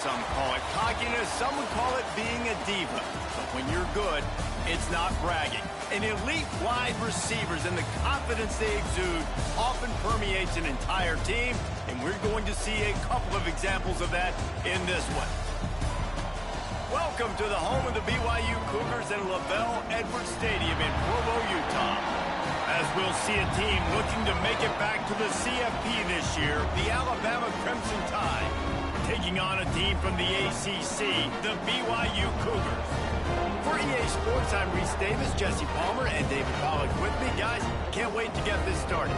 Some call it cockiness, some would call it being a diva. But when you're good, it's not bragging. An elite wide receivers and the confidence they exude often permeates an entire team, and we're going to see a couple of examples of that in this one. Welcome to the home of the BYU Cougars in LaVell Edwards Stadium in Provo, Utah. As we'll see a team looking to make it back to the CFP this year, the Alabama Crimson Tide, taking on a team from the ACC, the BYU Cougars. For EA Sports, I'm Reese Davis, Jesse Palmer, and David Pollack with me. Guys, can't wait to get this started.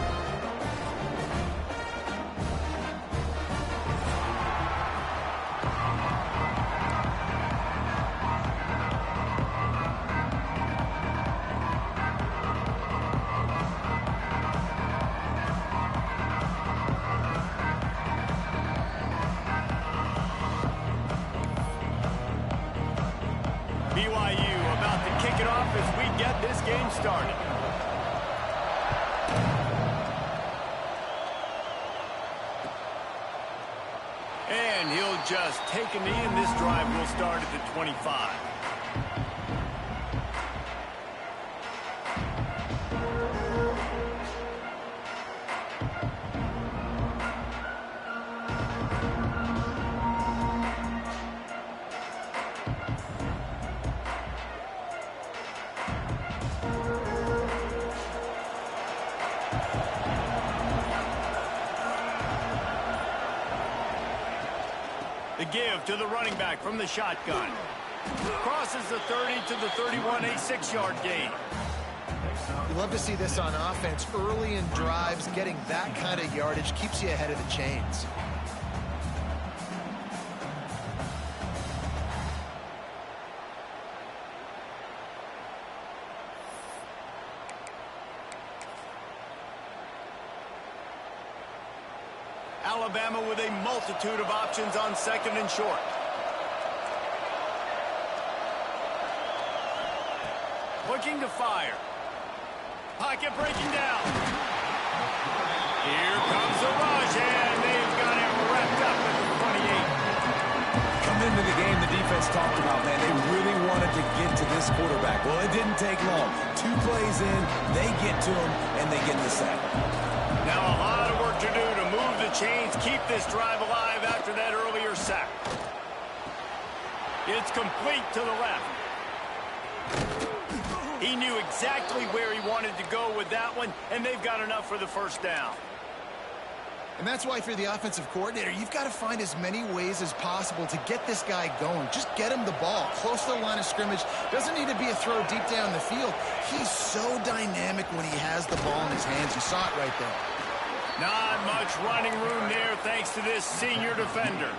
BYU about to kick it off as we get this game started. And he'll just take a knee, and this drive will start at the 25. The give to the running back from the shotgun. Crosses the 30 to the 31, a 6-yard gain. You love to see this on offense. Early in drives, getting that kind of yardage keeps you ahead of the chains. Alabama with a multitude of options on second and short. Looking to fire. Pocket breaking down. Here comes the rush, and they've got him wrapped up at the 28. Coming into the game, the defense talked about, man, they really wanted to get to this quarterback. Well, it didn't take long. 2 plays in, they get to him, and they get the sack. Now a lot of work to do to move the chains, keep this drive alive after that earlier sack. It's complete to the left. He knew exactly where he wanted to go with that one, and they've got enough for the first down. And that's why, if you're the offensive coordinator, you've got to find as many ways as possible to get this guy going. Just get him the ball close to the line of scrimmage. Doesn't need to be a throw deep down the field. He's so dynamic when he has the ball in his hands. You saw it right there. Not much running room there thanks to this senior defender.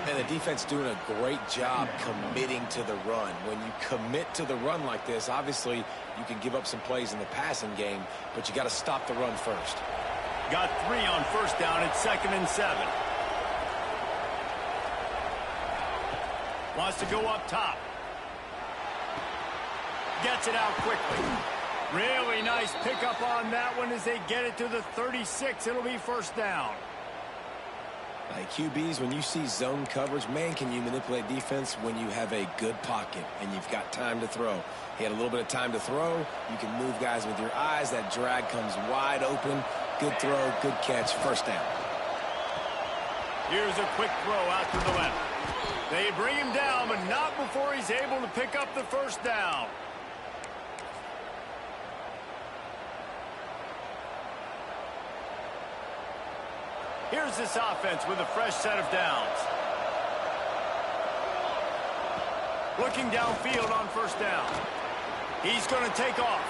And the defense doing a great job committing to the run. When you commit to the run like this, obviously you can give up some plays in the passing game, but you got to stop the run first. Got 3 on first down at 2nd and 7. Wants to go up top. Gets it out quickly. Really nice pickup on that one as they get it to the 36. It'll be first down. Like QBs, when you see zone coverage, man, can you manipulate defense when you have a good pocket and you've got time to throw. He had a little bit of time to throw. You can move guys with your eyes. That drag comes wide open. Good throw, good catch, first down. Here's a quick throw out to the left. They bring him down, but not before he's able to pick up the first down. Here's this offense with a fresh set of downs. Looking downfield on first down. He's going to take off.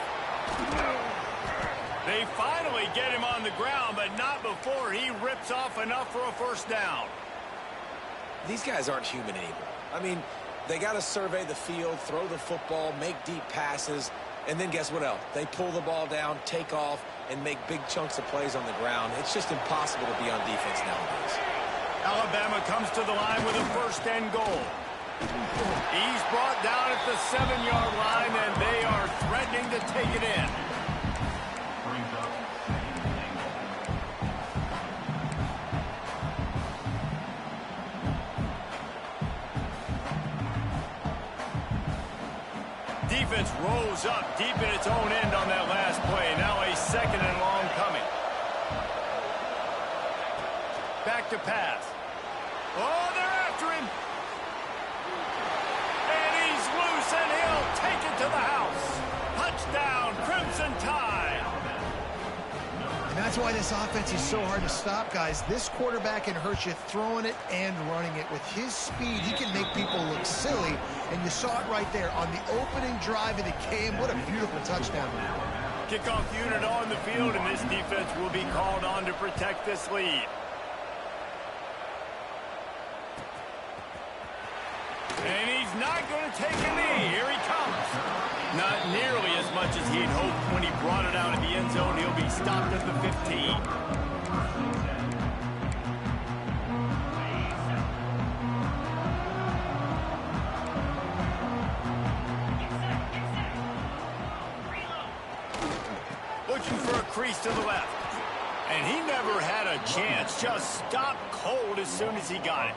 They finally get him on the ground, but not before he rips off enough for a first down. These guys aren't human anymore. I mean, they got to survey the field, throw the football, make deep passes, and then guess what else? They pull the ball down, take off, and make big chunks of plays on the ground. It's just impossible to be on defense nowadays. Alabama comes to the line with a first and goal. He's brought down at the 7-yard line, and they are threatening to take it in. defense rolls up deep in its own end on that last play. Now a second and long coming. Back to pass. Oh, they're after him. And he's loose, and he'll take it to the house. Touchdown, Crimson Tide. And that's why this offense is so hard to stop, guys. This quarterback can hurt you throwing it and running it. With his speed, he can make people look silly. And you saw it right there on the opening drive of the game. What a beautiful touchdown. Kickoff unit on the field, and this defense will be called on to protect this lead. And he's not going to take a knee. Here he comes. Not nearly as much as he'd hoped when he brought it out of the end zone. He'll be stopped at the 15. Looking for a crease to the left. And he never had a chance. Just stopped cold as soon as he got it.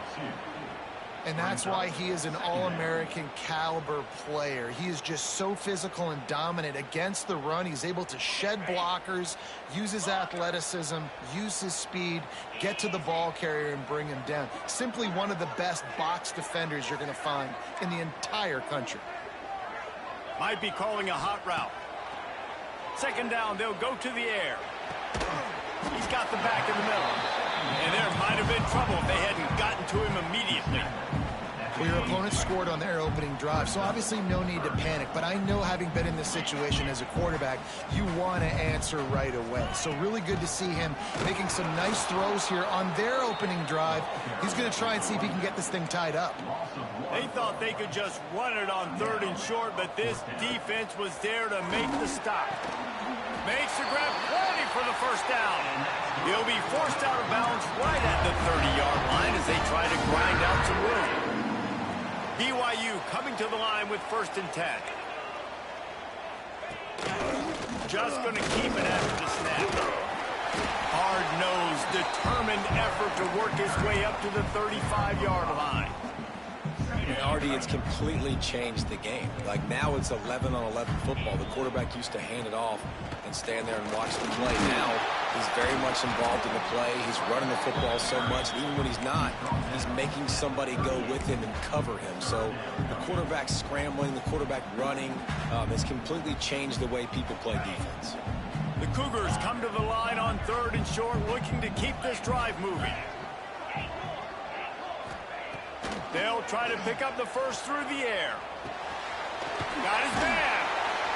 And that's why he is an All-American caliber player. He is just so physical and dominant against the run. He's able to shed blockers, use his athleticism, use his speed, get to the ball carrier and bring him down. Simply one of the best box defenders you're going to find in the entire country. Might be calling a hot route. Second down, they'll go to the air. He's got the back in the middle. And there might have been trouble if they hadn't gotten to him immediately. Well, your opponent scored on their opening drive, so obviously no need to panic. But I know, having been in this situation as a quarterback, you want to answer right away. So really good to see him making some nice throws here on their opening drive. He's going to try and see if he can get this thing tied up. They thought they could just run it on 3rd and short, but this defense was there to make the stop. Makes the grab, plenty for the first down. He'll be forced out of bounds right at the 30-yard line as they try to grind out some room. BYU coming to the line with 1st and 10. Just going to keep it after the snap. Hard-nosed, determined effort to work his way up to the 35-yard line. And Artie, it's completely changed the game. Like, now it's 11-on-11 football. The quarterback used to hand it off and stand there and watch the play. Now he's very much involved in the play. He's running the football so much, and even when he's not, he's making somebody go with him and cover him. So the quarterback scrambling, the quarterback running, has completely changed the way people play defense. The Cougars come to the line on 3rd and short, looking to keep this drive moving. They'll try to pick up the first through the air. Got his man.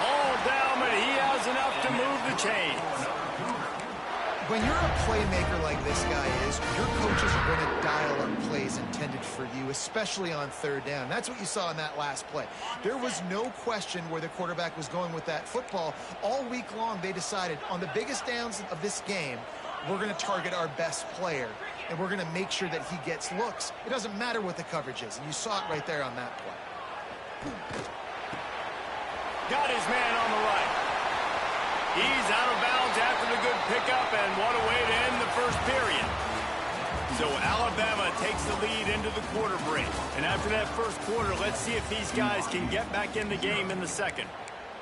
All down, but he has enough to move the chains. When you're a playmaker like this guy is, your coaches are going to dial up plays intended for you, especially on 3rd down. That's what you saw in that last play. There was no question where the quarterback was going with that football. All week long, they decided on the biggest downs of this game, we're going to target our best player, and we're going to make sure that he gets looks. It doesn't matter what the coverage is, and you saw it right there on that play. Got his man on the right. He's out of bounds after the good pickup, and what a way to end the first period. So Alabama takes the lead into the quarter break. And after that first quarter, let's see if these guys can get back in the game in the second.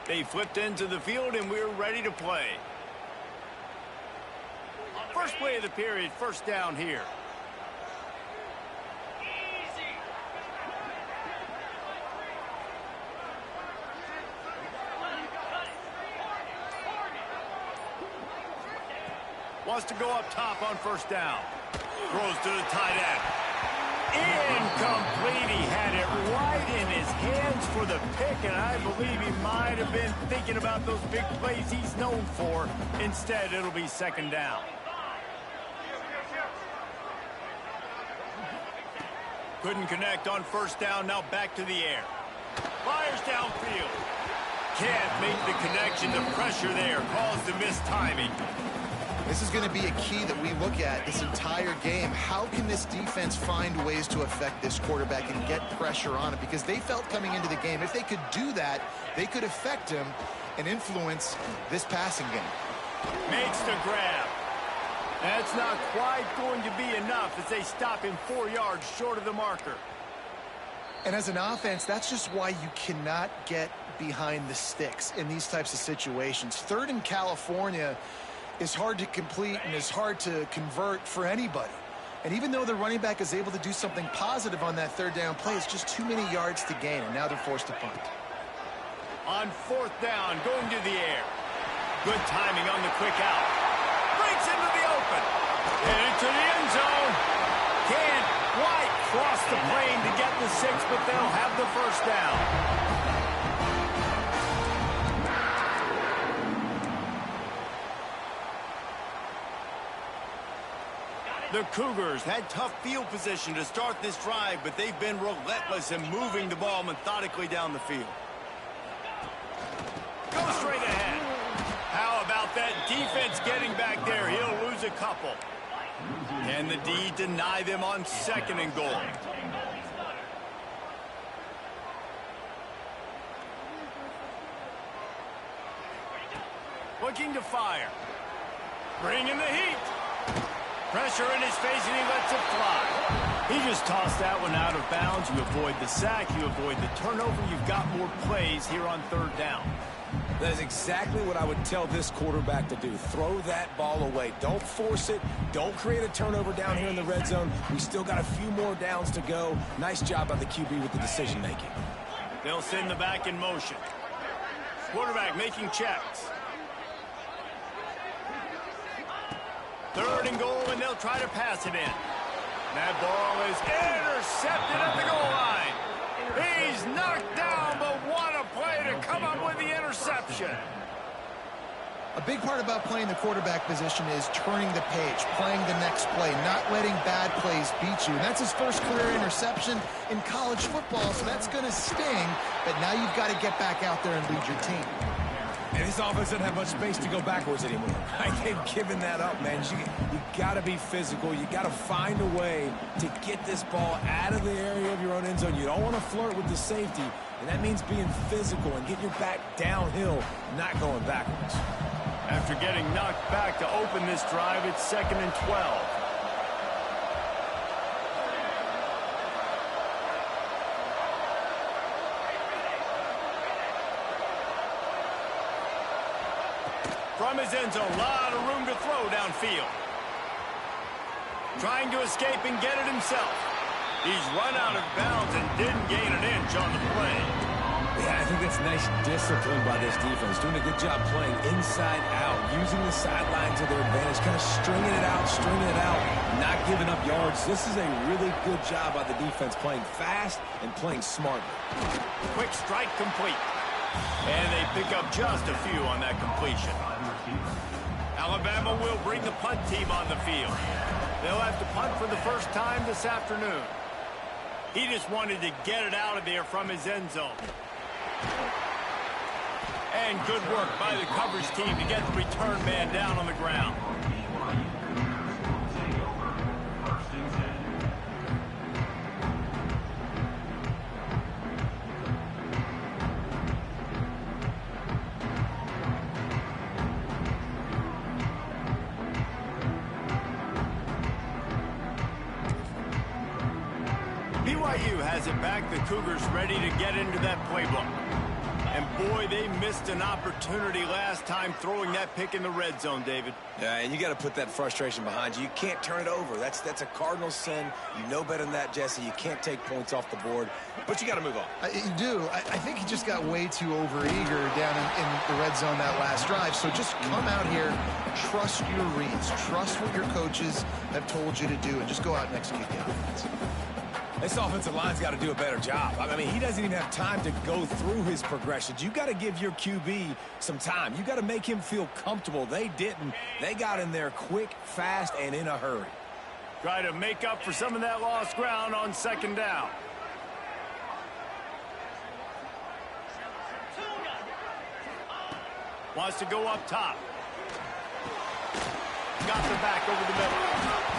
They flipped into the field, and we're ready to play. First play of the period, 1st down here. Wants to go up top on 1st down. Throws to the tight end. Incomplete. He had it right in his hands for the pick, and I believe he might have been thinking about those big plays he's known for. Instead, it'll be 2nd down. Couldn't connect on 1st down. Now back to the air. Fires downfield. Can't make the connection. The pressure there caused the missed timing. This is going to be a key that we look at this entire game. How can this defense find ways to affect this quarterback and get pressure on him? Because they felt coming into the game, if they could do that, they could affect him and influence this passing game. Makes the grab. That's not quite going to be enough as they stop him 4 yards short of the marker. And as an offense, that's just why you cannot get behind the sticks in these types of situations. Third in California is hard to complete and is hard to convert for anybody. And even though the running back is able to do something positive on that third down play, it's just too many yards to gain, and now they're forced to punt. On fourth down, going to the air. Good timing on the quick out. Breaks into the open. And into the end zone. Can't quite cross the plane to get the 6, but they'll have the first down. The Cougars had tough field position to start this drive, but they've been relentless in moving the ball methodically down the field. Go straight ahead. How about that defense getting back there? He'll lose a couple. Can the D deny them on 2nd and goal? Looking to fire. Bringing the heat. Pressure in his face, and he lets it fly. He just tossed that one out of bounds. You avoid the sack. You avoid the turnover. You've got more plays here on 3rd down. That is exactly what I would tell this quarterback to do. Throw that ball away. Don't force it. Don't create a turnover down here in the red zone. We still got a few more downs to go. Nice job by the QB with the decision-making. They'll send the back in motion. Quarterback making checks. 3rd and goal, and they'll try to pass it in. That ball is intercepted at the goal line. He's knocked down, but what a play to come up with the interception. A big part about playing the quarterback position is turning the page, playing the next play, not letting bad plays beat you. And that's his first career interception in college football, so that's going to sting. But now you've got to get back out there and lead your team. And this offense doesn't have much space to go backwards anymore. They've given that up, man. You got to be physical. You got to find a way to get this ball out of the area of your own end zone. You don't want to flirt with the safety, and that means being physical and getting your back downhill, not going backwards. After getting knocked back to open this drive, it's 2nd and 12. From his end zone, a lot of room to throw downfield. Trying to escape and get it himself. He's run out of bounds and didn't gain an inch on the play. Yeah, I think that's nice discipline by this defense. Doing a good job playing inside out, using the sideline to their advantage, kind of stringing it out, not giving up yards. This is a really good job by the defense, playing fast and playing smartly. Quick strike complete. And they pick up just a few on that completion. Alabama will bring the punt team on the field. They'll have to punt for the first time this afternoon. He just wanted to get it out of there from his end zone. And good work by the coverage team to get the return man down on the ground. BYU has it back. The Cougars ready to get into that playbook. And boy, they missed an opportunity last time throwing that pick in the red zone, David. Yeah, and you got to put that frustration behind you. You can't turn it over. That's a cardinal sin. You know better than that, Jesse. You can't take points off the board, but you got to move on. You do. I think he just got way too overeager down in the red zone that last drive. So just come out here, trust your reads, trust what your coaches have told you to do, and just go out and execute the offense. This offensive line's got to do a better job. I mean, he doesn't even have time to go through his progressions. You got to give your QB some time. You got to make him feel comfortable. They didn't. They got in there quick, fast, and in a hurry. Try to make up for some of that lost ground on 2nd down. Wants to go up top. Got the back over the middle.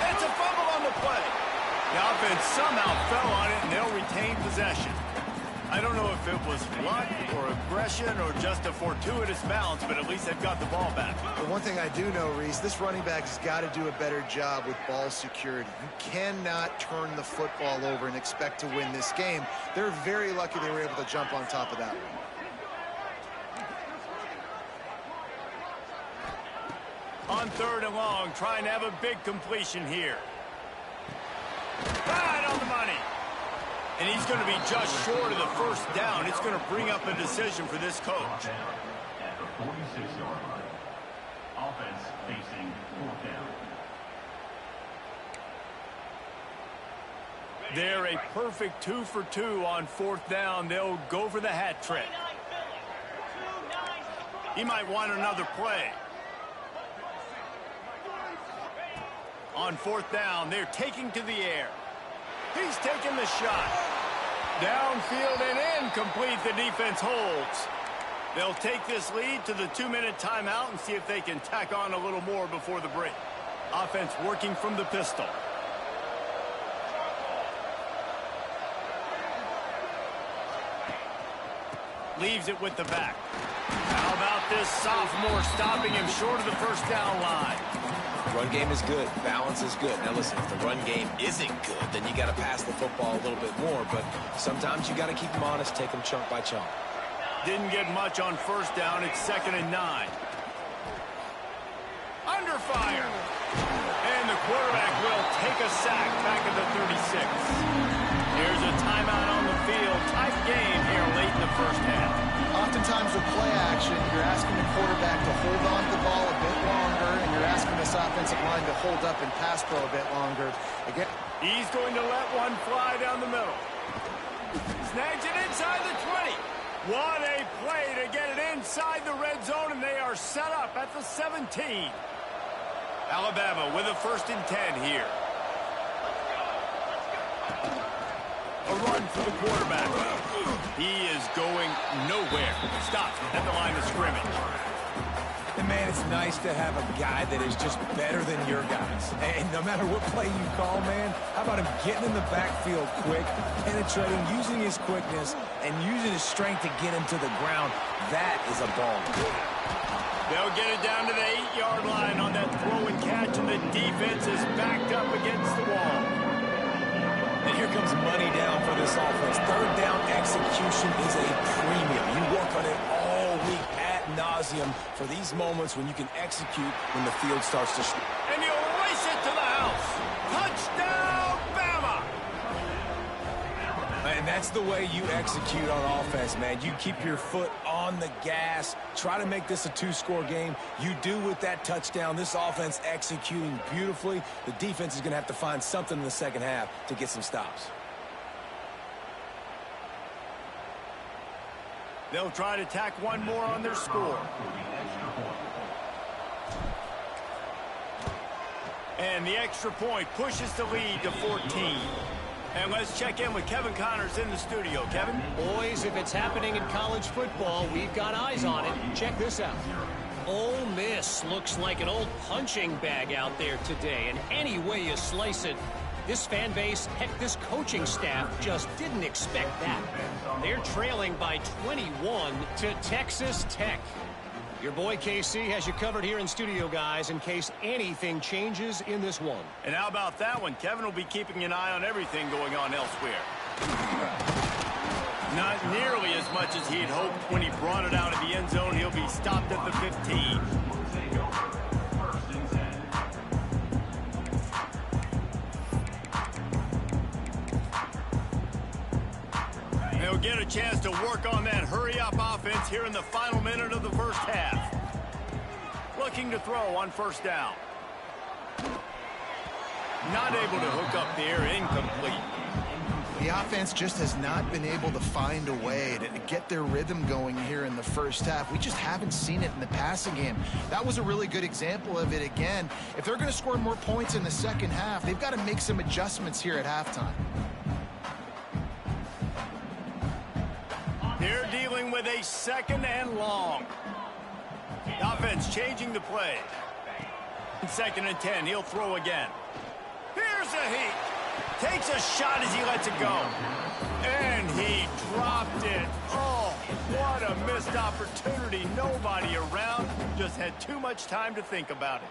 It's a fumble on the play. The offense somehow fell on it, and they'll retain possession. I don't know if it was luck or aggression or just a fortuitous bounce, but at least they've got the ball back. But one thing I do know, Reese, this running back has got to do a better job with ball security. You cannot turn the football over and expect to win this game. They're very lucky they were able to jump on top of that one. On 3rd and long, trying to have a big completion here. Right on the money. And he's going to be just short of the first down. It's going to bring up a decision for this coach. At the 46-yard line. Offense facing 4th down. They're a perfect 2 for 2 on 4th down. They'll go for the hat trick. He might want another play. On 4th down, they're taking to the air. He's taking the shot. Downfield and incomplete. The defense holds. They'll take this lead to the 2-minute timeout and see if they can tack on a little more before the break. Offense working from the pistol. Leaves it with the back. How about this sophomore stopping him short of the first down line? Run game is good. Balance is good. Now listen, if the run game isn't good, then you got to pass the football a little bit more. But sometimes you got to keep them honest, take them chunk by chunk. Didn't get much on first down. It's 2nd and 9. Under fire. And the quarterback will take a sack back at the 36. Here's a timeout on the field. Tight game here late in the first half. Oftentimes with play action, you're asking the quarterback to hold on to the ball a bit longer, and you're asking this offensive line to hold up and pass pro a bit longer. Again, he's going to let one fly down the middle. Snags it inside the 20. What a play to get it inside the red zone, and they are set up at the 17. Alabama with a 1st and 10 here. A run for the quarterback. He is going nowhere. Stopped at the line of scrimmage. And man, it's nice to have a guy that is just better than your guys. And no matter what play you call, man, how about him getting in the backfield quick, penetrating, using his quickness, and using his strength to get him to the ground. That is a ball. They'll get it down to the 8-yard line on that throw and catch, and the defense is backed up against the wall. And here comes money down for this offense. 3rd down execution is a premium. You work on it all week ad nauseum for these moments when you can execute when the field starts to... And he'll race it to the house. Touchdown, Bama! And that's the way you execute on offense, man. You keep your foot on the gas. Try to make this a 2-score game. You do with that touchdown. This offense executing beautifully. The defense is going to have to find something in the second half to get some stops. They'll try to tack one more on their score. And the extra point pushes the lead to 14. And let's check in with Kevin Connors in the studio. Kevin? Boys, if it's happening in college football, we've got eyes on it. Check this out. Ole Miss looks like an old punching bag out there today. And any way you slice it, this fan base, heck, this coaching staff just didn't expect that. They're trailing by 21 to Texas Tech. Your boy KC has you covered here in studio, guys, in case anything changes in this one. And how about that one? Kevin will be keeping an eye on everything going on elsewhere. Not nearly as much as he'd hoped when he brought it out of the end zone. He'll be stopped at the 15. They'll get a chance to work on that hurry-up offense here in the final minute of the first half. Looking to throw on first down. Not able to hook up the air, incomplete. The offense just has not been able to find a way to get their rhythm going here in the first half. We just haven't seen it in the passing game. That was a really good example of it again. If they're going to score more points in the second half, they've got to make some adjustments here at halftime. They're dealing with a 2nd and long. The offense changing the play. 2nd and 10, he'll throw again. Here's a heat. Takes a shot as he lets it go. And he dropped dropped it. Oh, what a missed opportunity. Nobody around. Just had too much time to think about it.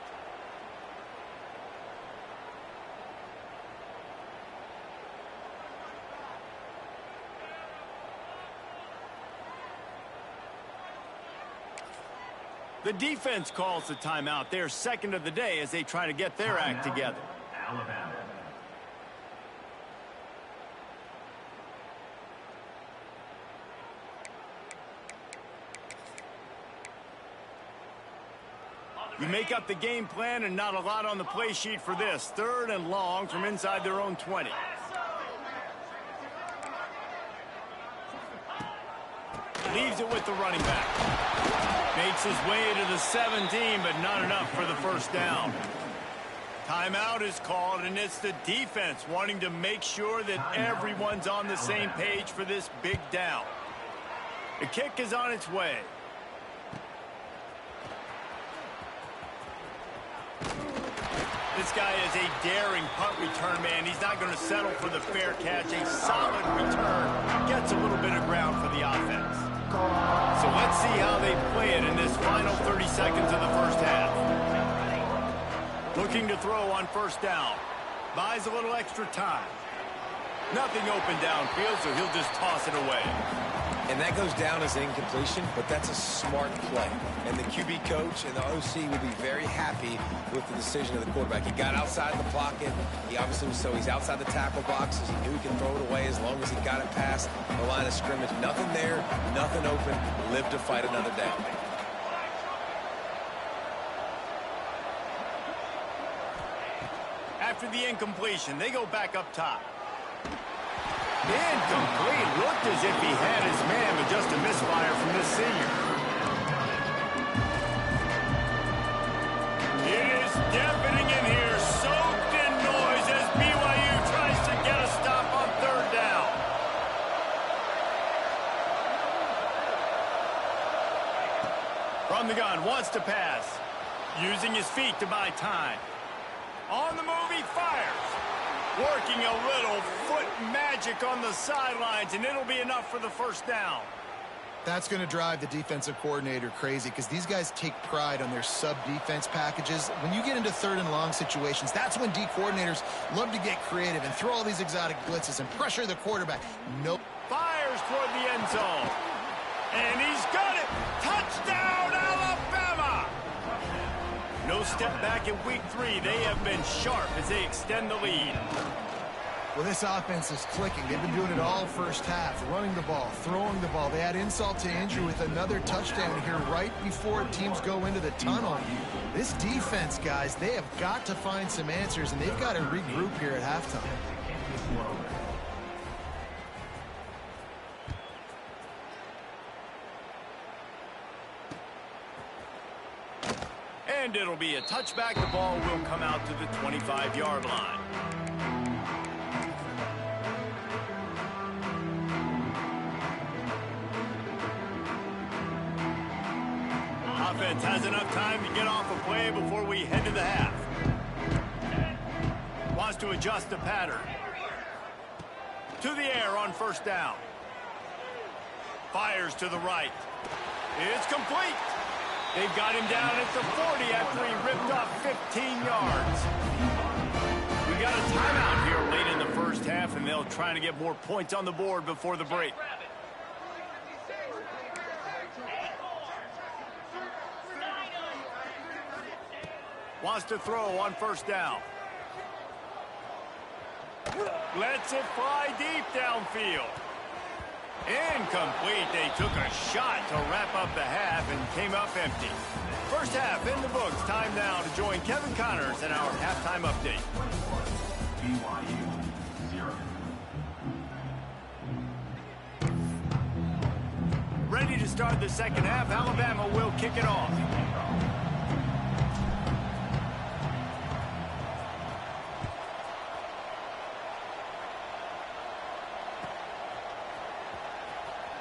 The defense calls the timeout. Their second of the day as they try to get their act together. Alabama. You make up the game plan and not a lot on the play sheet for this. Third and long from inside their own 20. Leaves it with the running back. Makes his way to the 17, but not enough for the first down. Timeout is called, and it's the defense wanting to make sure that everyone's on the same page for this big down. The kick is on its way. This guy is a daring punt return man. He's not going to settle for the fair catch. A solid return gets a little bit of ground for the offense. So let's see how they play it in this final 30 seconds of the first half. Looking to throw on first down. Buys a little extra time. Nothing open downfield, so he'll just toss it away. And that goes down as an incompletion, but that's a smart play. And the QB coach and the OC will be very happy with the decision of the quarterback. He got outside the pocket. He obviously, so he's outside the tackle boxes. He knew he could throw it away as long as he got it past the line of scrimmage. Nothing there, nothing open. Live to fight another down. After the incompletion, they go back up top. Incomplete. Looked as if he had his man, but just a misfire from this senior. It is deafening in here, soaked in noise as BYU tries to get a stop on third down. From the gun, wants to pass. Using his feet to buy time. On the move, he fires. Working a little foot magic on the sidelines, and it'll be enough for the first down. That's going to drive the defensive coordinator crazy because these guys take pride on their sub-defense packages. When you get into third and long situations, that's when D coordinators love to get creative and throw all these exotic blitzes and pressure the quarterback. Nope. Fires toward the end zone. And he's got it. Touchdown, Alabama! No step back in week 3. They have been sharp as they extend the lead. Well, this offense is clicking. They've been doing it all first half, running the ball, throwing the ball. They add insult to injury with another touchdown here right before teams go into the tunnel. This defense, guys, they have got to find some answers, and they've got to regroup here at halftime. And it'll be a touchback. The ball will come out to the 25-yard line. Offense has enough time to get off a play before we head to the half. Wants to adjust the pattern. To the air on first down. Fires to the right. It's complete. They've got him down at the 40 after he ripped off 15 yards. We got a timeout here late in the first half, and they'll try to get more points on the board before the break. Wants to throw on first down. Lets it fly deep downfield. Incomplete. They took a shot to wrap up the half and came up empty. First half in the books. Time now to join Kevin Connors in our halftime update. BYU 0. Ready to start the second half. Alabama will kick it off.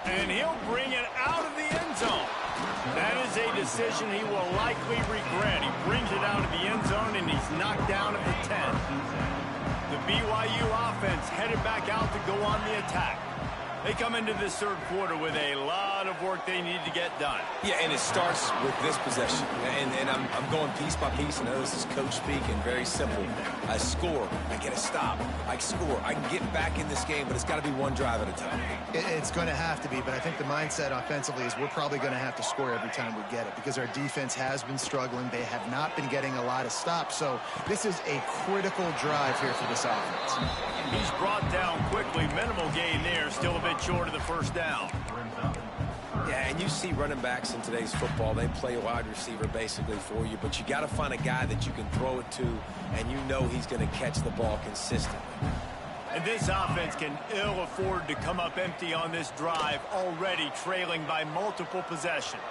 And he'll bring it out of the end zone. That is a decision he will likely regret. He brings it out of the end zone, and he's knocked down at the 10. The BYU offense headed back out to go on the attack. They come into this third quarter with a lot of work they need to get done. Yeah, and it starts with this possession. And I'm going piece by piece. I know this is coach speak and very simple. I score. I get a stop. I score. I can get back in this game, but it's got to be one drive at a time. It's going to have to be, but I think the mindset offensively is we're probably going to have to score every time we get it because our defense has been struggling. They have not been getting a lot of stops. So this is a critical drive here for this offense. He's brought down quickly. Minimal gain there. Still a bit short of the first down. Yeah, and you see running backs in today's football, they play wide receiver basically for you, but you got to find a guy that you can throw it to, and you know he's going to catch the ball consistently. And this offense can ill afford to come up empty on this drive, already trailing by multiple possessions.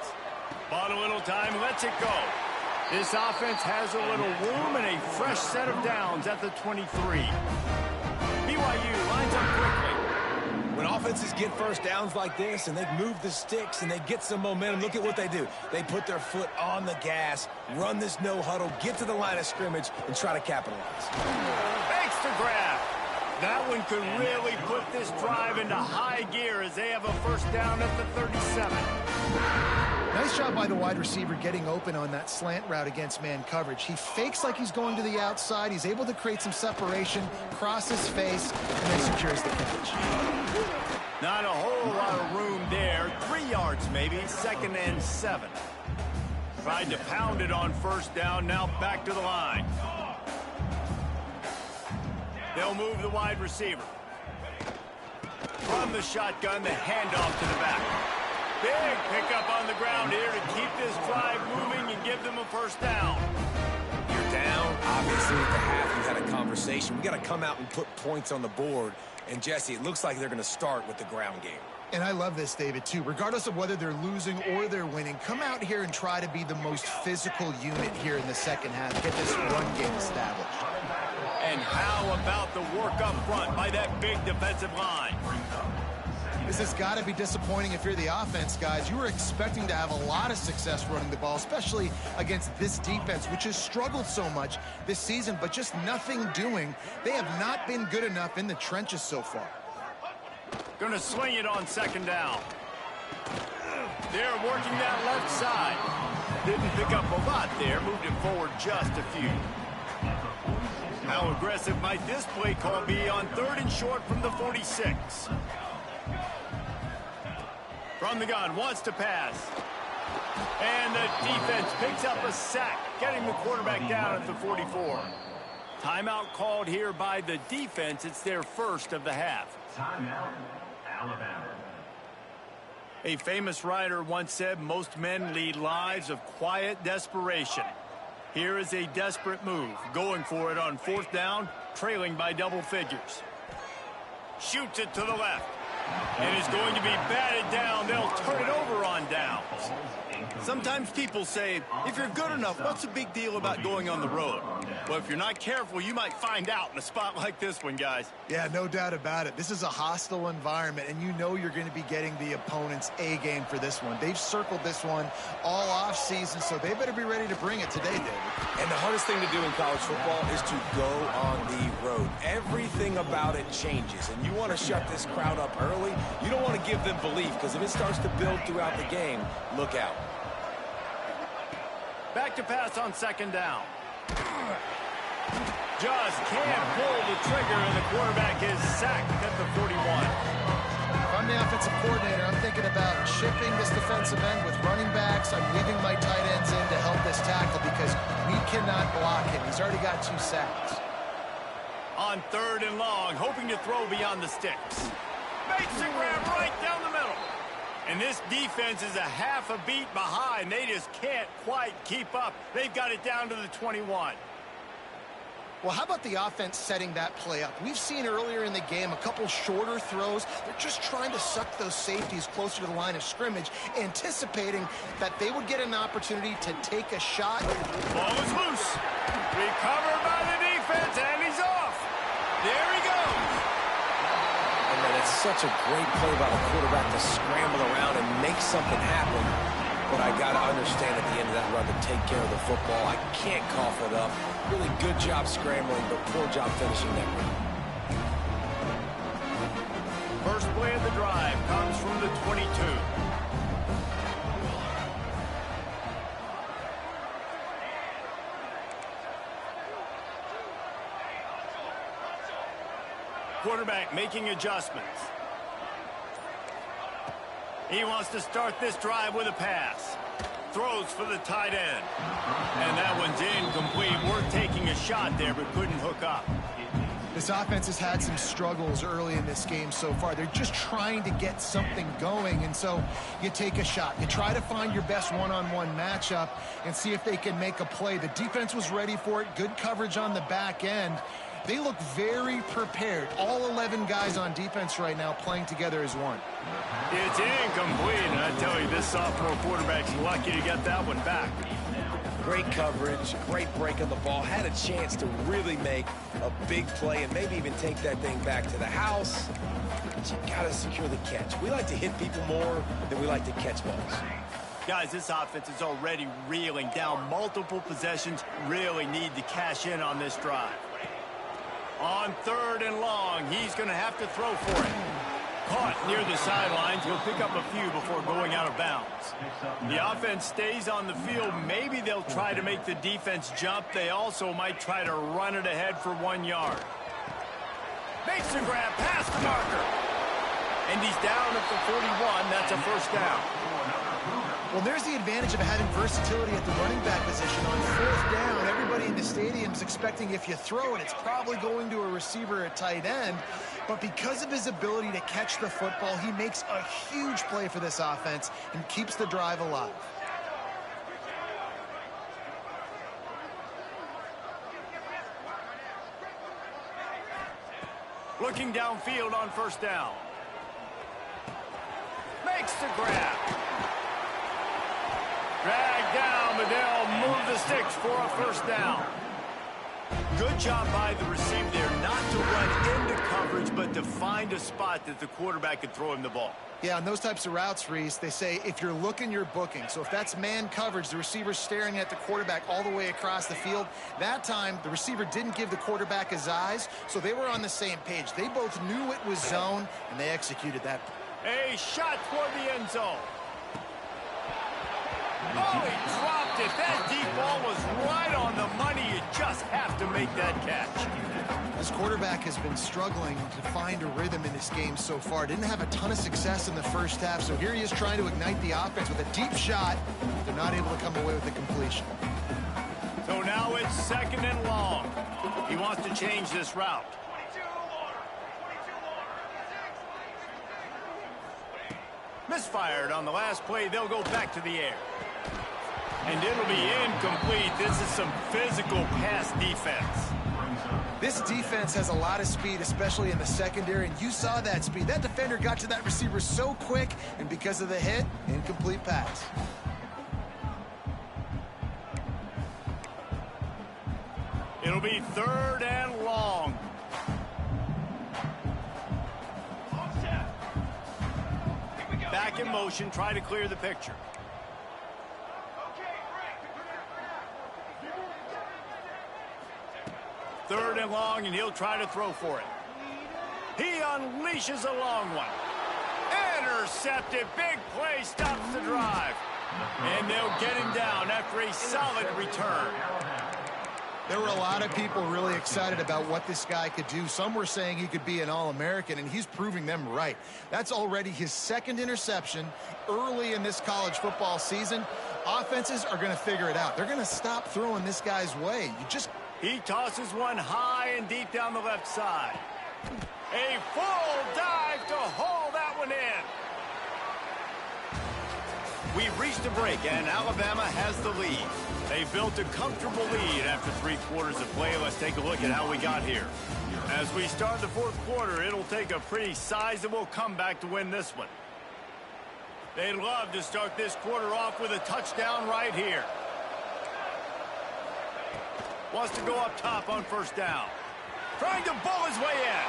Bought a little time, lets it go. This offense has a little room and a fresh set of downs at the 23. BYU lines up quickly. When offenses get first downs like this and they move the sticks and they get some momentum, look at what they do. They put their foot on the gas, run this no huddle, get to the line of scrimmage, and try to capitalize. Thanks to grab. That one could really put this drive into high gear as they have a first down at the 37. Nice job by the wide receiver getting open on that slant route against man coverage. He fakes like he's going to the outside. He's able to create some separation, cross his face, and then secures the catch. Not a whole lot of room there. 3 yards maybe, 2nd and 7. Tried to pound it on first down, now back to the line. They'll move the wide receiver. From the shotgun, the handoff to the back. Big pickup on the ground here to keep this drive moving and give them a first down. You're down. Obviously, at the half, you had a conversation. We got to come out and put points on the board. And, Jesse, it looks like they're going to start with the ground game. And I love this, David, too. Regardless of whether they're losing or they're winning, come out here and try to be the most physical unit here in the second half. Get this run game established. And how about the work up front by that big defensive line? This has got to be disappointing if you're the offense, guys. You were expecting to have a lot of success running the ball, especially against this defense, which has struggled so much this season, but just nothing doing. They have not been good enough in the trenches so far. Going to swing it on 2nd down. They're working that left side. Didn't pick up a lot there. Moved it forward just a few. How aggressive might this play call be on 3rd and short from the 46? From the gun, wants to pass. And the defense picks up a sack, getting the quarterback down at the 44. Timeout called here by the defense. It's their first of the half. Timeout, Alabama. A famous writer once said, most men lead lives of quiet desperation. Here is a desperate move, going for it on 4th down, trailing by double figures. Shoots it to the left. And is going to be batted down. They'll turn it over on downs. Sometimes people say, if you're good enough, what's the big deal about going on the road? Well, if you're not careful, you might find out in a spot like this one, guys. Yeah, no doubt about it. This is a hostile environment, and you know you're going to be getting the opponent's A game for this one. They've circled this one all off season, so they better be ready to bring it today, David. And the hardest thing to do in college football is to go on the road. Everything about it changes, and you want to shut this crowd up early. You don't want to give them belief, because if it starts to build throughout the game, look out. Back to pass on 2nd down. Just can't pull the trigger, and the quarterback is sacked at the 41. If I'm the offensive coordinator, I'm thinking about chipping this defensive end with running backs. I'm leaving my tight ends in to help this tackle because we cannot block him. He's already got 2 sacks. On 3rd and long, hoping to throw beyond the sticks. Makes a grab right down the middle. And this defense is a half a beat behind. They just can't quite keep up. They've got it down to the 21. Well, how about the offense setting that play up? We've seen earlier in the game a couple shorter throws. They're just trying to suck those safeties closer to the line of scrimmage, anticipating that they would get an opportunity to take a shot. Ball is loose. Recovered by the defense, and he's off. There he goes. And it's such a great play by the quarterback to scramble around and make something happen. But I got to understand at the end of that run to take care of the football. I can't cough it up. Really good job scrambling, but poor job finishing that run. First play of the drive. quarterback making adjustments. He wants to start this drive with a pass. Throws for the tight end. And that one's incomplete. Worth taking a shot there, but couldn't hook up. This offense has had some struggles early in this game so far. They're just trying to get something going, and so you take a shot. You try to find your best one-on-one matchup and see if they can make a play. The defense was ready for it. Good coverage on the back end. They look very prepared. All 11 guys on defense right now playing together as one. It's incomplete, and I tell you, this sophomore quarterback's lucky to get that one back. Great coverage, great break on the ball. Had a chance to really make a big play and maybe even take that thing back to the house. But you got to secure the catch. We like to hit people more than we like to catch balls. Guys, this offense is already reeling down multiple possessions. Really need to cash in on this drive. On 3rd and long, he's going to have to throw for it. Caught near the sidelines. He'll pick up a few before going out of bounds. The offense stays on the field. Maybe they'll try to make the defense jump. They also might try to run it ahead for 1 yard. Makes the grab past the marker. And he's down at the 41. That's a first down. Well, there's the advantage of having versatility at the running back position. On 4th down, everybody in the stadium is expecting if you throw it, it's probably going to a receiver at tight end. But because of his ability to catch the football, he makes a huge play for this offense and keeps the drive alive. Looking downfield on 1st down. Makes the grab. Drag down, but they'll move the sticks for a 1st down. Good job by the receiver there not to run into coverage, but to find a spot that the quarterback could throw him the ball. Yeah, on those types of routes, Reese, they say if you're looking, you're booking. So if that's man coverage, the receiver's staring at the quarterback all the way across the field. That time, the receiver didn't give the quarterback his eyes, so they were on the same page. They both knew it was zone, and they executed that. A shot toward the end zone. Oh, he dropped it. That deep ball was right on the money. You just have to make that catch. This quarterback has been struggling to find a rhythm in this game so far. Didn't have a ton of success in the first half, so here he is trying to ignite the offense with a deep shot. They're not able to come away with the completion. So now it's 2nd and long. He wants to change this route. Misfired on the last play. They'll go back to the air. And it'll be incomplete. This is some physical pass defense. This defense has a lot of speed, especially in the secondary, and you saw that speed. That defender got to that receiver so quick, and because of the hit, incomplete pass. It'll be 3rd and long. Back in motion, try to clear the picture. Third and long, and he'll try to throw for it. He unleashes a long one. Intercepted. Big play stops the drive. And they'll get him down after a solid return. There were a lot of people really excited about what this guy could do. Some were saying he could be an All-American, and he's proving them right. That's already his 2nd interception early in this college football season. Offenses are going to figure it out. They're going to stop throwing this guy's way. He tosses one high and deep down the left side. A full dive to haul that one in. We've reached a break, and Alabama has the lead. They built a comfortable lead after 3 quarters of play. Let's take a look at how we got here. As we start the 4th quarter, it'll take a pretty sizable comeback to win this one. They'd love to start this quarter off with a touchdown right here. Wants to go up top on 1st down. Trying to bull his way in.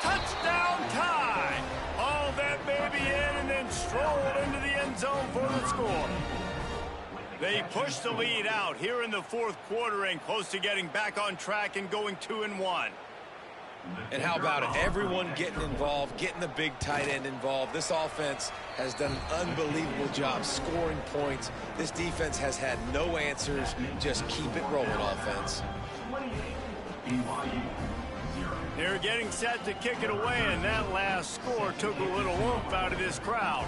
Touchdown tie. Hauled that baby in and then strolled into the end zone for the score. They push the lead out here in the 4th quarter and close to getting back on track and going 2-1. And how about it? Everyone getting involved, getting the big tight end involved. This offense has done an unbelievable job scoring points. This defense has had no answers. Just keep it rolling, offense. They're getting set to kick it away, and that last score took a little oomph out of this crowd.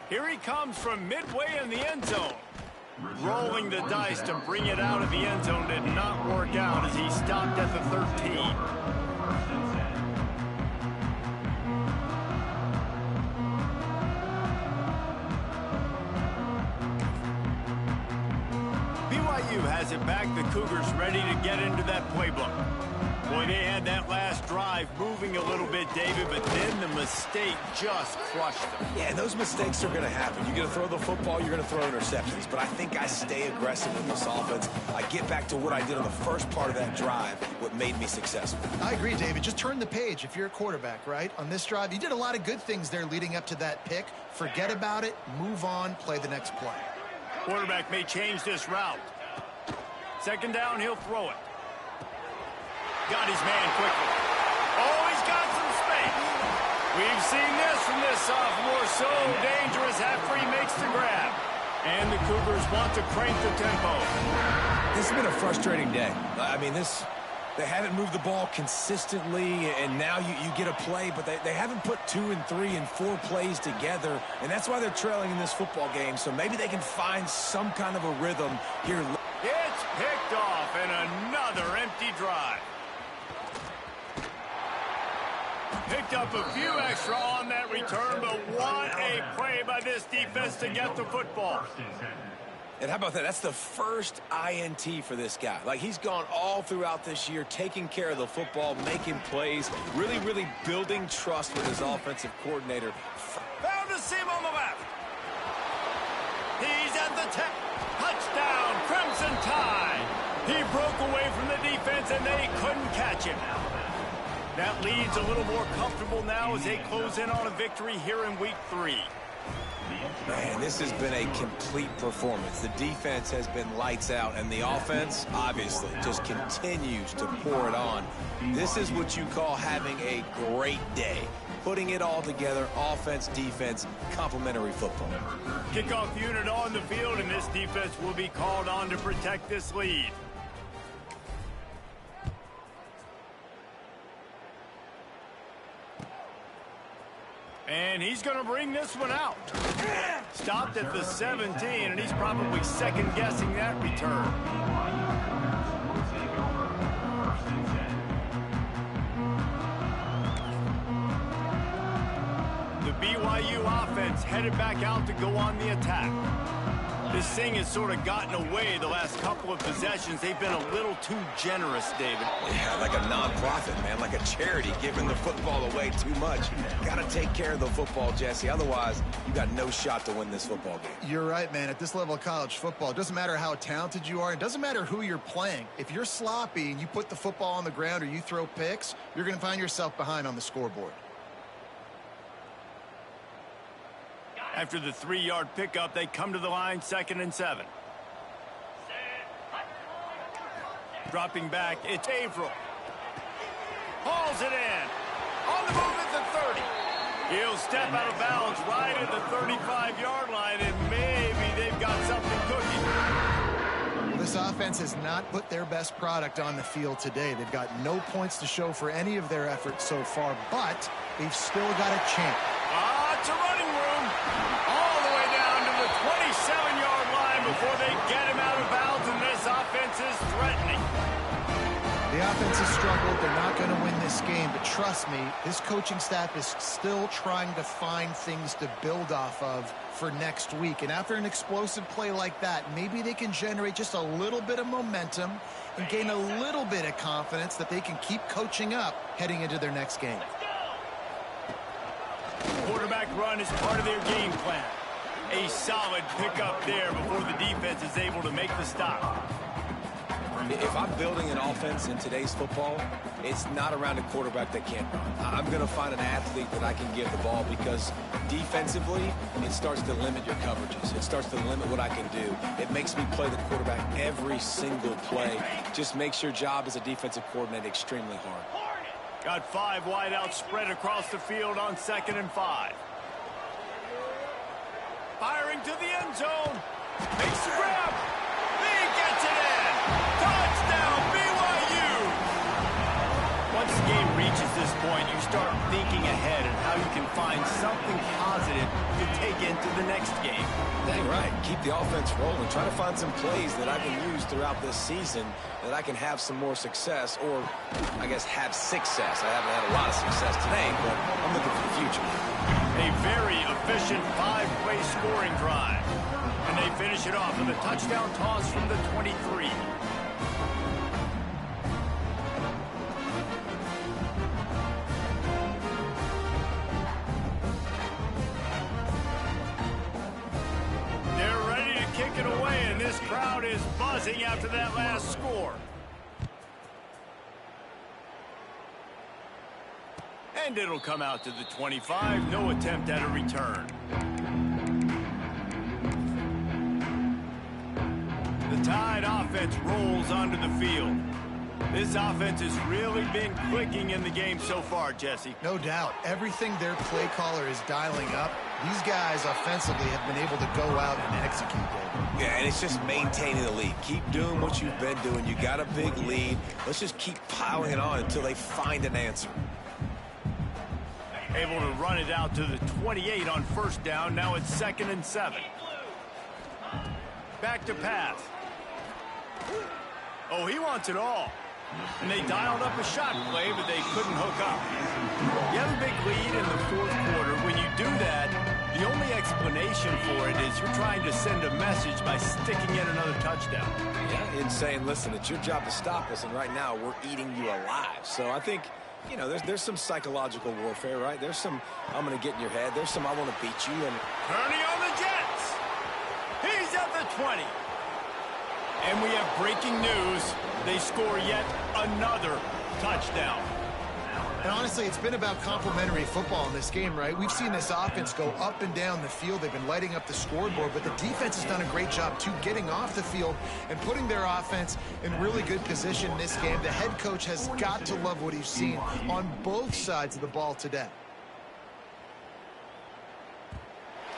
Here he comes from midway in the end zone. Rolling the dice to bring it out of the end zone did not work out as he stopped at the 13. BYU has it back. The Cougars ready to get into that playbook. Boy, they had that last drive moving a little bit, David, but then the mistake just crushed them. Yeah, those mistakes are going to happen. You're going to throw the football, you're going to throw interceptions. But I think I stay aggressive with this offense. I get back to what I did on the first part of that drive, what made me successful. I agree, David. Just turn the page if you're a quarterback, right? On this drive, you did a lot of good things there leading up to that pick. Forget about it, move on, play the next play. Quarterback may change this route. Second down, he'll throw it. Got his man quickly. Oh, he's got some space. We've seen this from this sophomore. So dangerous after he makes the grab. And the Cougars want to crank the tempo. This has been a frustrating day. I mean, they haven't moved the ball consistently, and now you get a play, but they haven't put 2 and 3 and 4 plays together, and that's why they're trailing in this football game. So maybe they can find some kind of a rhythm here. It's picked off, and another empty drive. Picked up a few extra on that return, but what a play by this defense to get the football. And how about that? That's the first INT for this guy. Like, he's gone all throughout this year, taking care of the football, making plays, really, really building trust with his offensive coordinator. Found a seam on the left. He's at the tip. Touchdown, Crimson Tide. He broke away from the defense, and they couldn't catch him. That lead's a little more comfortable now as they close in on a victory here in week 3. Man, this has been a complete performance. The defense has been lights out, and the offense, obviously, just continues to pour it on. This is what you call having a great day. Putting it all together, offense, defense, complementary football. Kickoff unit on the field, and this defense will be called on to protect this lead. And he's going to bring this one out. Stopped at the 17, and he's probably second-guessing that return. The BYU offense headed back out to go on the attack. This thing has sort of gotten away the last couple of possessions. They've been a little too generous, David. Yeah, like a nonprofit, man, like a charity, giving the football away too much. Got to take care of the football, Jesse. Otherwise, you got no shot to win this football game. You're right, man. At this level of college football, it doesn't matter how talented you are. It doesn't matter who you're playing. If you're sloppy and you put the football on the ground or you throw picks, you're going to find yourself behind on the scoreboard. After the 3-yard pickup, they come to the line, 2nd and 7. Dropping back, it's Averill. Hauls it in. On the move at the 30. He'll step out of bounds right at the 35-yard line, and maybe they've got something cooking. Well, this offense has not put their best product on the field today. They've got no points to show for any of their efforts so far, but they've still got a chance. It's a running room. All the way down to the 27-yard line before they get him out of bounds, and this offense is threatening. The offense has struggled. They're not going to win this game, but trust me, this coaching staff is still trying to find things to build off of for next week. And after an explosive play like that, maybe they can generate just a little bit of momentum and gain a little bit of confidence that they can keep coaching up heading into their next game. Quarterback run is part of their game plan. A solid pickup there before the defense is able to make the stop. If I'm building an offense in today's football, it's not around a quarterback that can't run. I'm going to find an athlete that I can give the ball because defensively, it starts to limit your coverages. It starts to limit what I can do. It makes me play the quarterback every single play. Just makes your job as a defensive coordinator extremely hard. Got 5 wideouts spread across the field on 2nd and 5. Firing to the end zone. Makes the grab. He gets it in. Touchdown, BYU. Once the game reaches this point, you start thinking ahead and how you can find something positive to take into the next game. Dang right. Keep the offense rolling. Try to find some plays that I can use throughout this season that I can have some more success, or I guess have success. I haven't had a lot of success today, but I'm looking for the future. A very efficient 5-play scoring drive. And they finish it off with a touchdown toss from the 23. They're ready to kick it away, and this crowd is buzzing after that last score. And it'll come out to the 25. No attempt at a return. The Tide offense rolls onto the field. This offense has really been clicking in the game so far, Jesse. No doubt. Everything their play caller is dialing up, these guys offensively have been able to go out and execute, David. Yeah, and it's just maintaining the lead. Keep doing what you've been doing. You got a big lead. Let's just keep piling it on until they find an answer. Able to run it out to the 28 on first down. Now it's 2nd and 7. Back to pass. Oh, he wants it all. And they dialed up a shot play, but they couldn't hook up. You have a big lead in the 4th quarter. When you do that, the only explanation for it is you're trying to send a message by sticking in another touchdown. Yeah, and saying, listen, it's your job to stop us, and right now we're eating you alive. So I think, you know, there's some psychological warfare, right? There's some, I'm going to get in your head. There's some, I want to beat you. And Purdy on the Jets. He's at the 20. And we have breaking news. They score yet another touchdown. And honestly, it's been about complementary football in this game, right? We've seen this offense go up and down the field. They've been lighting up the scoreboard, but the defense has done a great job, too, getting off the field and putting their offense in really good position in this game. The head coach has got to love what he's seen on both sides of the ball today.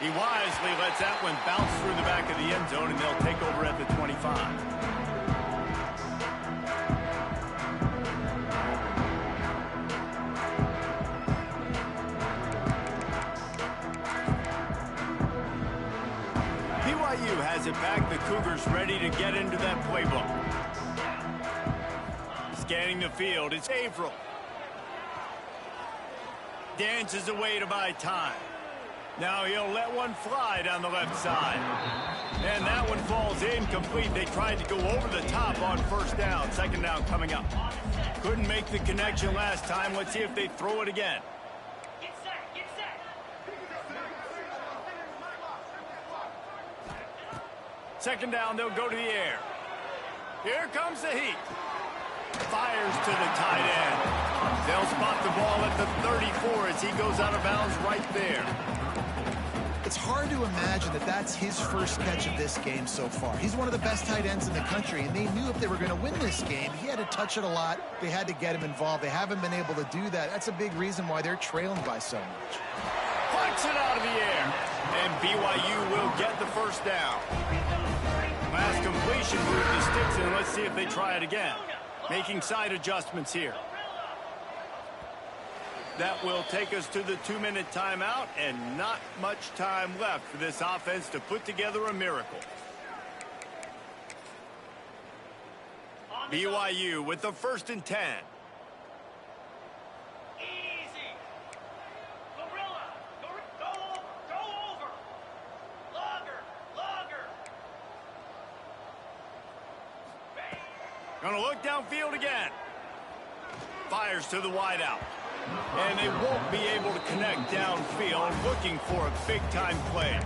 He wisely lets that one bounce through the back of the end zone, and they'll take over at the 25. BYU has it back. The Cougars ready to get into that playbook. Scanning the field, it's Averill. Dances away to buy time. Now he'll let one fly down the left side. And that one falls incomplete. They tried to go over the top on first down. 2nd down coming up. Couldn't make the connection last time. Let's see if they throw it again. Get set, get set. 2nd down, they'll go to the air. Here comes the heat. Fires to the tight end. They'll spot the ball at the 34 as he goes out of bounds right there. It's hard to imagine that that's his first catch of this game so far. He's one of the best tight ends in the country, and they knew if they were going to win this game, he had to touch it a lot. They had to get him involved. They haven't been able to do that. That's a big reason why they're trailing by so much. Punts it out of the air, and BYU will get the first down. Last completion moved the sticks, and let's see if they try it again. Making side adjustments here. That will take us to the 2-minute timeout, and not much time left for this offense to put together a miracle. BYU with the 1st and 10. Easy. Gorilla. Go over. Longer. Gonna look downfield again. Fires to the wideout. And they won't be able to connect downfield, looking for a big-time play.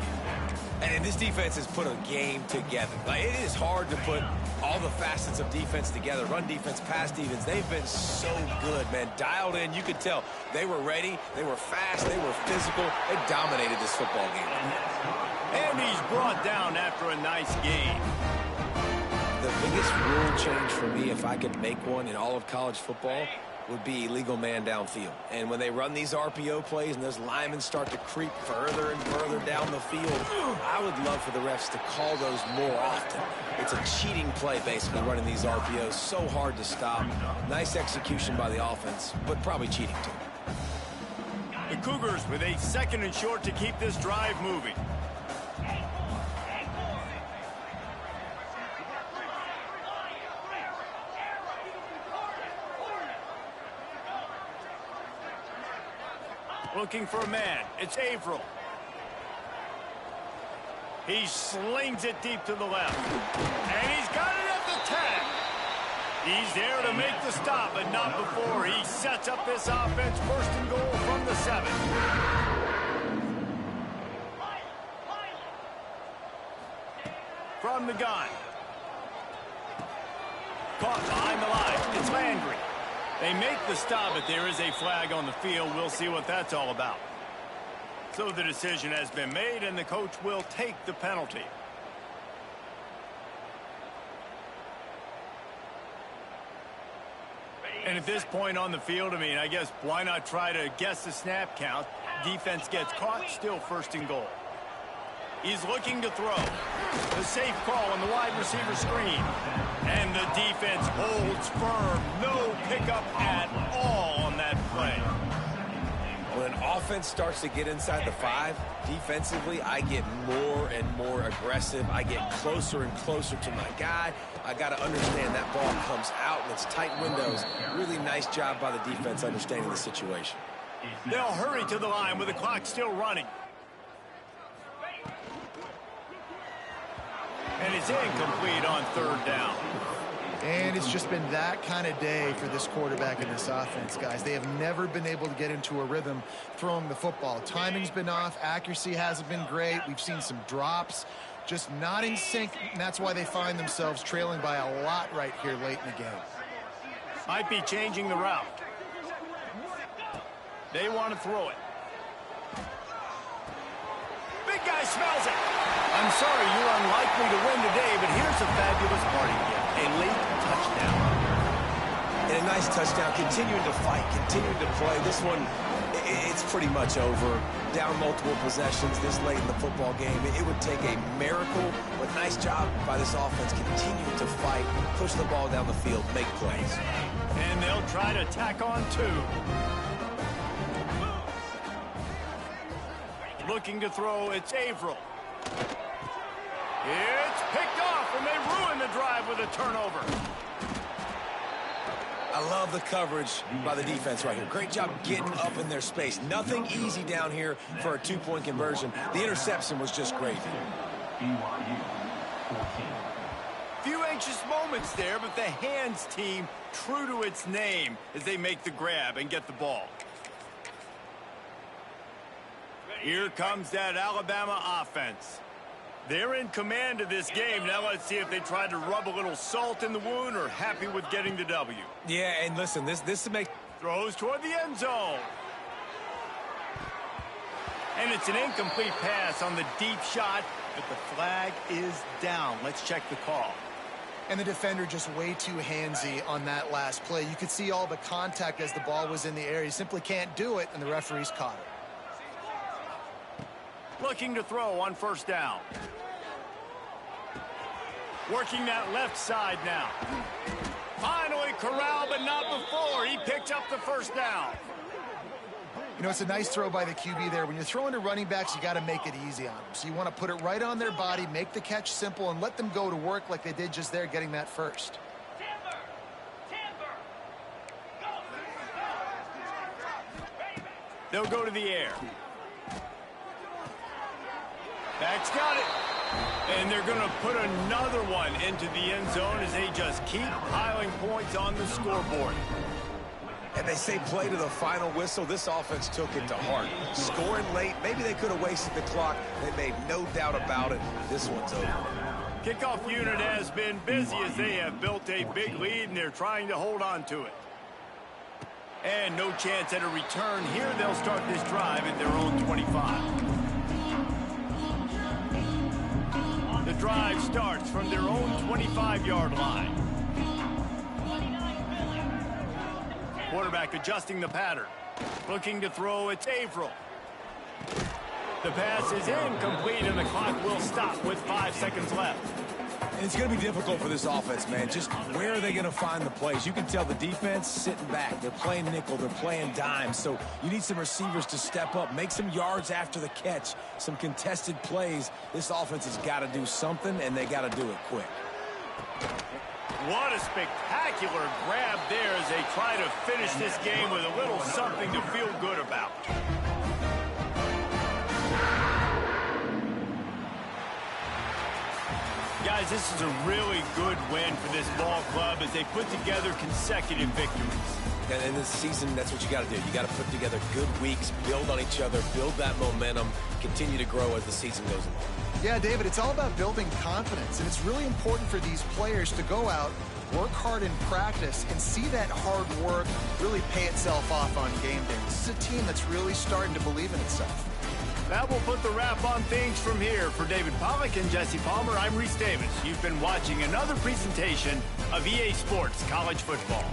And this defense has put a game together. Like, it is hard to put all the facets of defense together. Run defense, pass defense. They've been so good, man. Dialed in. You could tell they were ready. They were fast. They were physical. They dominated this football game. And he's brought down after a nice game. The biggest rule change for me, if I could make one in all of college football, would be legal man downfield. And when they run these RPO plays and those linemen start to creep further and further down the field, I would love for the refs to call those more often. It's a cheating play, basically, running these RPOs. So hard to stop. Nice execution by the offense, but probably cheating too. The Cougars with a 2nd and short to keep this drive moving. Looking for a man. It's Averill. He slings it deep to the left. And he's got it at the 10. He's there to make the stop, but not before. He sets up this offense 1st and goal from the 7. From the gun. Caught behind the line. It's Landry. They make the stop, but there is a flag on the field. We'll see what that's all about. So the decision has been made, and the coach will take the penalty. And at this point on the field, I mean, I guess why not try to guess the snap count? Defense gets caught, still 1st and goal. He's looking to throw. The safe call on the wide receiver screen. And the defense holds firm. No pickup at all on that play. When an offense starts to get inside the 5, defensively, I get more and more aggressive. I get closer and closer to my guy. I got to understand that ball comes out and it's tight windows. Really nice job by the defense understanding the situation. They'll hurry to the line with the clock still running. And it's incomplete on 3rd down. And it's just been that kind of day for this quarterback and this offense, guys. They have never been able to get into a rhythm throwing the football. Timing's been off. Accuracy hasn't been great. We've seen some drops. Just not in sync, and that's why they find themselves trailing by a lot right here late in the game. Might be changing the route. They want to throw it. Big guy smells it. I'm sorry, you're unlikely to win today, but here's a fabulous party gift. A late touchdown. And a nice touchdown, continuing to fight, continuing to play. This one, it's pretty much over. Down multiple possessions this late in the football game. It would take a miracle, but nice job by this offense continuing to fight, push the ball down the field, make plays. And they'll try to tack on 2. Looking to throw, it's Averill. It's picked off, and they ruin the drive with a turnover. I love the coverage by the defense right here. Great job getting up in their space. Nothing easy down here for a 2-point conversion. The interception was just great. Few anxious moments there, but the hands team true to its name as they make the grab and get the ball. Here comes that Alabama offense. They're in command of this game. Now let's see if they try to rub a little salt in the wound or happy with getting the W. Yeah, and listen, this makes... Throws toward the end zone. And it's an incomplete pass on the deep shot, but the flag is down. Let's check the call. And the defender just way too handsy on that last play. You could see all the contact as the ball was in the air. He simply can't do it, and the referees caught it. Looking to throw on 1st down. Working that left side now. Finally corralled, but not before. He picked up the 1st down. You know, it's a nice throw by the QB there. When you're throwing to running backs, you got to make it easy on them. So you want to put it right on their body, make the catch simple, and let them go to work like they did just there, getting that 1st. They'll go to the air. Back's got it. And they're going to put another one into the end zone as they just keep piling points on the scoreboard. And they say play to the final whistle. This offense took it to heart. Scoring late, maybe they could have wasted the clock. They made no doubt about it. This one's over. Kickoff unit has been busy as they have built a big lead, and they're trying to hold on to it. And no chance at a return here. They'll start this drive at their own 25. The drive starts from their own 25-yard line. Quarterback adjusting the pattern. Looking to throw, it's Averill. The pass is incomplete, and the clock will stop with 5 seconds left. And it's going to be difficult for this offense, man. Just where are they going to find the plays? You can tell the defense sitting back. They're playing nickel. They're playing dime. So you need some receivers to step up, make some yards after the catch, some contested plays. This offense has got to do something, and they got to do it quick. What a spectacular grab there as they try to finish this game with a little something to feel good about. Guys, this is a really good win for this ball club as they put together consecutive victories. And in this season, that's what you got to do. You got to put together good weeks, build on each other, build that momentum, continue to grow as the season goes along. Yeah, David, it's all about building confidence, and it's really important for these players to go out, work hard in practice, and see that hard work really pay itself off on game day. This is a team that's really starting to believe in itself. That will put the wrap on things from here. For David Pollack and Jesse Palmer, I'm Reese Davis. You've been watching another presentation of EA Sports College Football.